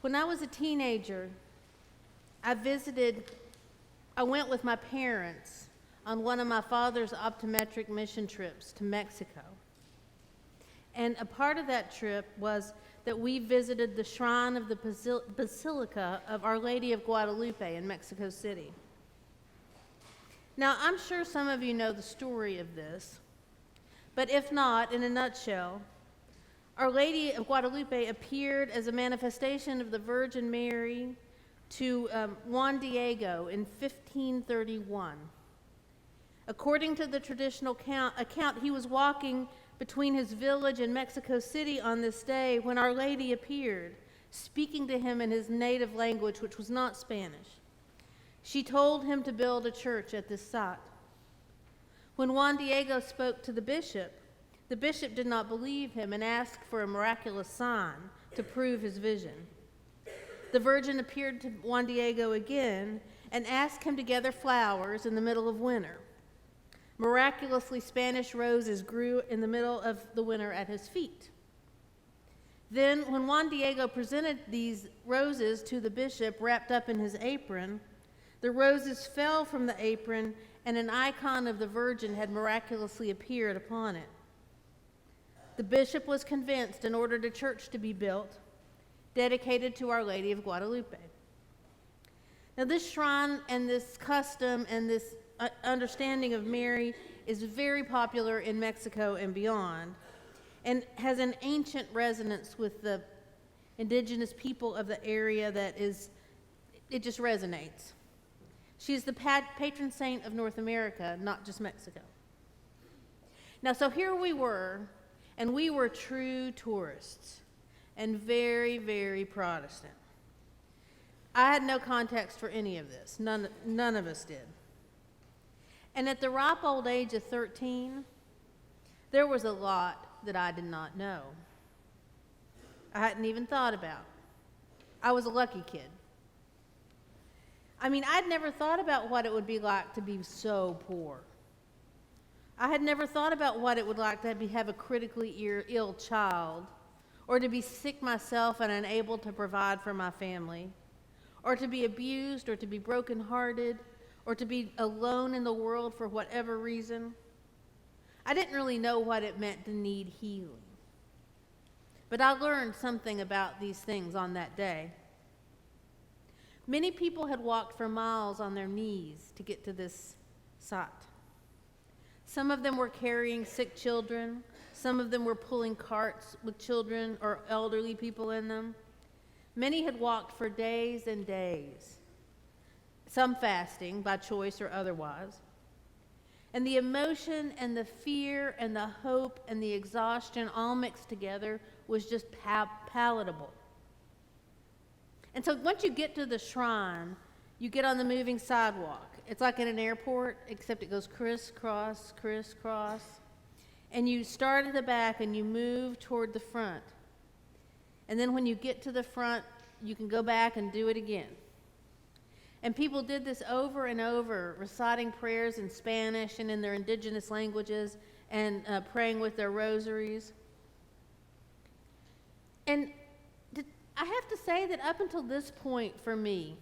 When I was a teenager, I went with my parents on one of my father's optometric mission trips to Mexico. And a part of that trip was that we visited the shrine of the Basilica of Our Lady of Guadalupe in Mexico City. Now, I'm sure some of you know the story of this, but if not, in a nutshell, Our Lady of Guadalupe appeared as a manifestation of the Virgin Mary to Juan Diego in 1531. According to the traditional account, he was walking between his village and Mexico City on this day when Our Lady appeared, speaking to him in his native language, which was not Spanish. She told him to build a church at this site. When Juan Diego spoke to the bishop did not believe him and asked for a miraculous sign to prove his vision. The Virgin appeared to Juan Diego again and asked him to gather flowers in the middle of winter. Miraculously, Spanish roses grew in the middle of the winter at his feet. Then, when Juan Diego presented these roses to the bishop wrapped up in his apron, the roses fell from the apron and an icon of the Virgin had miraculously appeared upon it. The bishop was convinced and ordered a church to be built, dedicated to Our Lady of Guadalupe. Now, this shrine and this custom and this understanding of Mary is very popular in Mexico and beyond, and has an ancient resonance with the indigenous people of the area it just resonates. She's the patron saint of North America, not just Mexico. Now, so here we were, and we were true tourists and very, very Protestant. I had no context for any of this. None of us did. And at the ripe old age of 13, there was a lot that I did not know. I hadn't even thought about. I was a lucky kid. I mean, I'd never thought about what it would be like to be so poor. I had never thought about what it would like to have a critically ill child, or to be sick myself and unable to provide for my family, or to be abused, or to be brokenhearted, or to be alone in the world for whatever reason. I didn't really know what it meant to need healing. But I learned something about these things on that day. Many people had walked for miles on their knees to get to this site. Some of them were carrying sick children. Some of them were pulling carts with children or elderly people in them. Many had walked for days and days, some fasting by choice or otherwise. And the emotion and the fear and the hope and the exhaustion all mixed together was just palatable. And so once you get to the shrine, you get on the moving sidewalk. It's like in an airport, except it goes crisscross, crisscross. And you start at the back and you move toward the front. And then when you get to the front, you can go back and do it again. And people did this over and over, reciting prayers in Spanish and in their indigenous languages and praying with their rosaries. And I have to say that up until this point for me,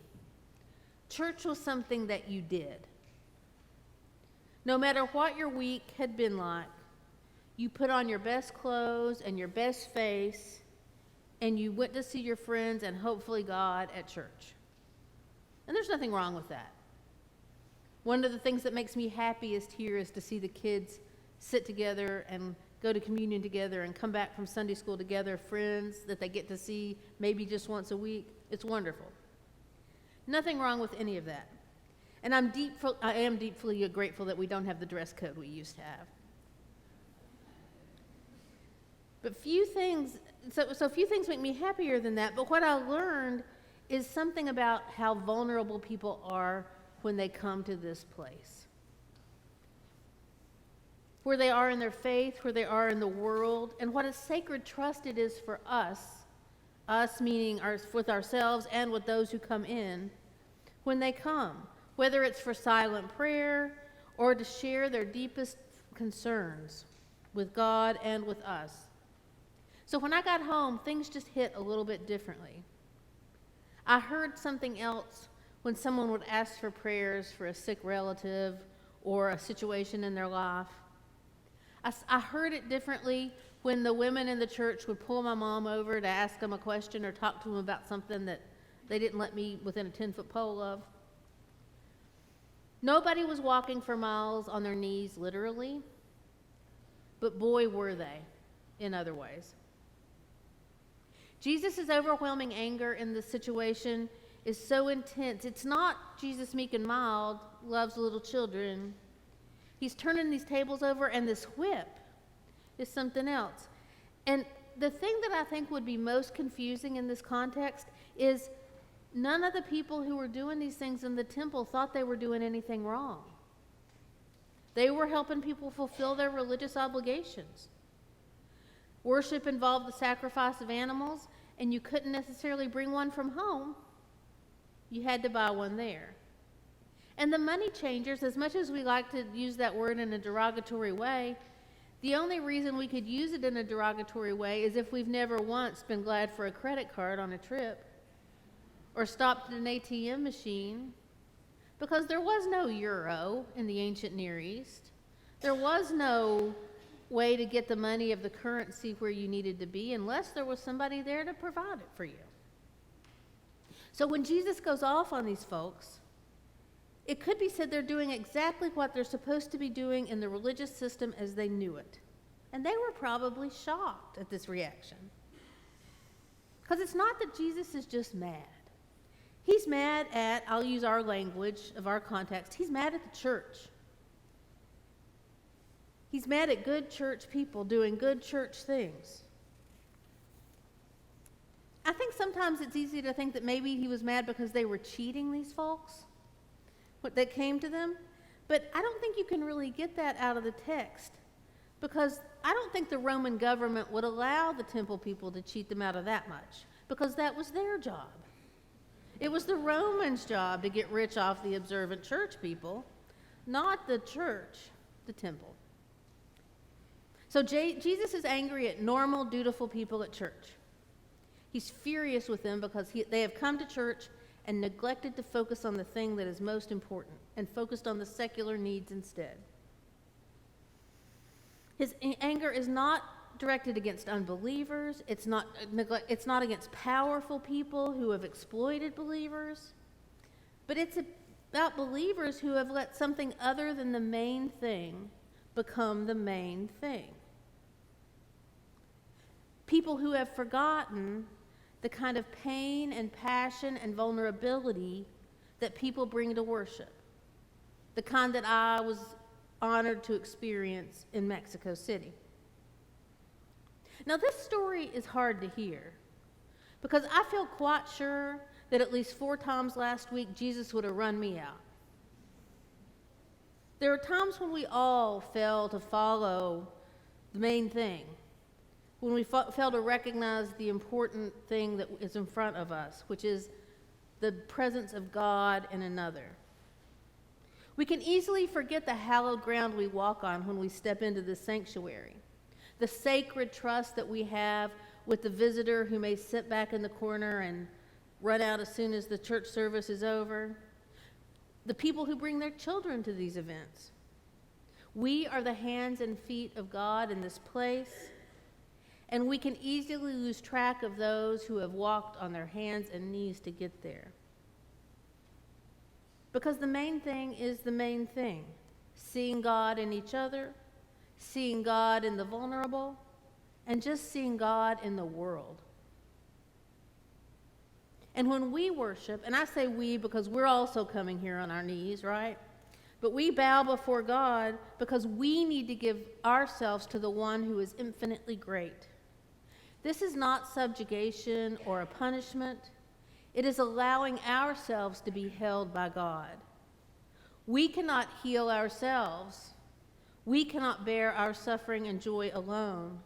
church was something that you did. No matter what your week had been like, you put on your best clothes and your best face, and you went to see your friends and hopefully God at church. And there's nothing wrong with that. One of the things that makes me happiest here is to see the kids sit together and go to communion together and come back from Sunday school together, friends that they get to see maybe just once a week. It's wonderful. Nothing wrong with any of that. And I am deeply grateful that we don't have the dress code we used to have. But few things make me happier than that. But what I learned is something about how vulnerable people are when they come to this place. Where they are in their faith, where they are in the world, and what a sacred trust it is for us meaning with ourselves and with those who come in, when they come, whether it's for silent prayer or to share their deepest concerns with God and with us. So when I got home, things just hit a little bit differently. I heard something else when someone would ask for prayers for a sick relative or a situation in their life. I heard it differently when the women in the church would pull my mom over to ask them a question or talk to them about something that they didn't let me within a 10-foot pole of. Nobody was walking for miles on their knees, literally, but boy, were they in other ways. Jesus' overwhelming anger in this situation is so intense. It's not Jesus meek and mild, loves little children. He's turning these tables over, and this whip is something else. And the thing that I think would be most confusing in this context is none of the people who were doing these things in the temple thought they were doing anything wrong. They were helping people fulfill their religious obligations. Worship involved the sacrifice of animals, and you couldn't necessarily bring one from home. You had to buy one there. And the money changers, as much as we like to use that word in a derogatory way, the only reason we could use it in a derogatory way is if we've never once been glad for a credit card on a trip or stopped at an ATM machine, because there was no euro in the ancient Near East. There was no way to get the money of the currency where you needed to be unless there was somebody there to provide it for you. So when Jesus goes off on these folks, it could be said they're doing exactly what they're supposed to be doing in the religious system as they knew it. And they were probably shocked at this reaction. Because it's not that Jesus is just mad. He's mad at, I'll use our language of our context, he's mad at the church. He's mad at good church people doing good church things. I think sometimes it's easy to think that maybe he was mad because they were cheating these folks that came to them, but I don't think you can really get that out of the text, because I don't think the Roman government would allow the temple people to cheat them out of that much, because that was their job. It was the Romans' job to get rich off the observant church people, not the church, the temple. So Jesus is angry at normal, dutiful people at church. He's furious with them because they have come to church and neglected to focus on the thing that is most important and focused on the secular needs instead. His anger is not directed against unbelievers. It's not against powerful people who have exploited believers, but it's about believers who have let something other than the main thing become the main thing. People who have forgotten the kind of pain and passion and vulnerability that people bring to worship, the kind that I was honored to experience in Mexico City. Now, this story is hard to hear because I feel quite sure that at least 4 times last week Jesus would have run me out. There are times when we all fail to follow the main thing, when we fail to recognize the important thing that is in front of us, which is the presence of God in another. We can easily forget the hallowed ground we walk on when we step into the sanctuary, the sacred trust that we have with the visitor who may sit back in the corner and run out as soon as the church service is over, the people who bring their children to these events. We are the hands and feet of God in this place, and we can easily lose track of those who have walked on their hands and knees to get there. Because the main thing is the main thing: seeing God in each other, seeing God in the vulnerable, and just seeing God in the world. And when we worship, and I say we because we're also coming here on our knees, right? But we bow before God because we need to give ourselves to the one who is infinitely great. This is not subjugation or a punishment. It is allowing ourselves to be held by God. We cannot heal ourselves. We cannot bear our suffering and joy alone.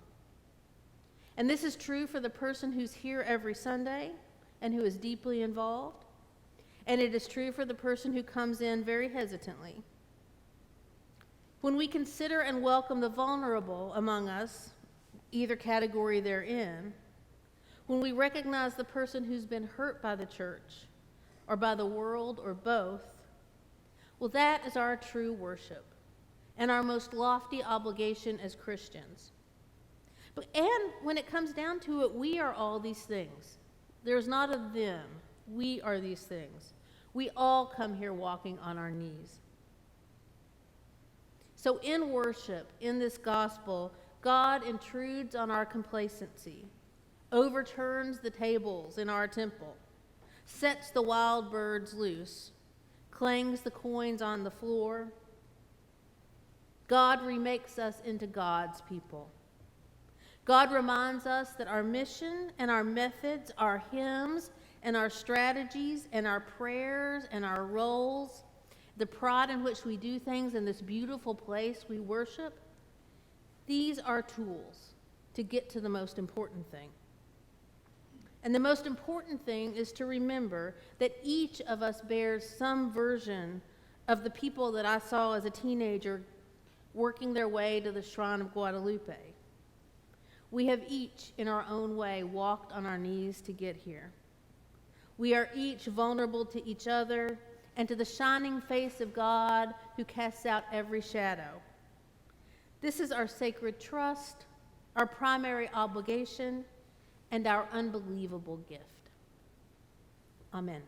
And this is true for the person who's here every Sunday and who is deeply involved. And it is true for the person who comes in very hesitantly. When we consider and welcome the vulnerable among us, either category they're in, when we recognize the person who's been hurt by the church or by the world or both, well, that is our true worship and our most lofty obligation as Christians. And when it comes down to it, we are all these things. There's not a them. We are these things. We all come here walking on our knees. So in worship, in this gospel, God intrudes on our complacency, overturns the tables in our temple, sets the wild birds loose, clangs the coins on the floor. God remakes us into God's people. God reminds us that our mission and our methods, our hymns and our strategies and our prayers and our roles, the pride in which we do things in this beautiful place we worship, these are tools to get to the most important thing. And the most important thing is to remember that each of us bears some version of the people that I saw as a teenager working their way to the shrine of Guadalupe. We have each, in our own way, walked on our knees to get here. We are each vulnerable to each other and to the shining face of God who casts out every shadow. This is our sacred trust, our primary obligation, and our unbelievable gift. Amen.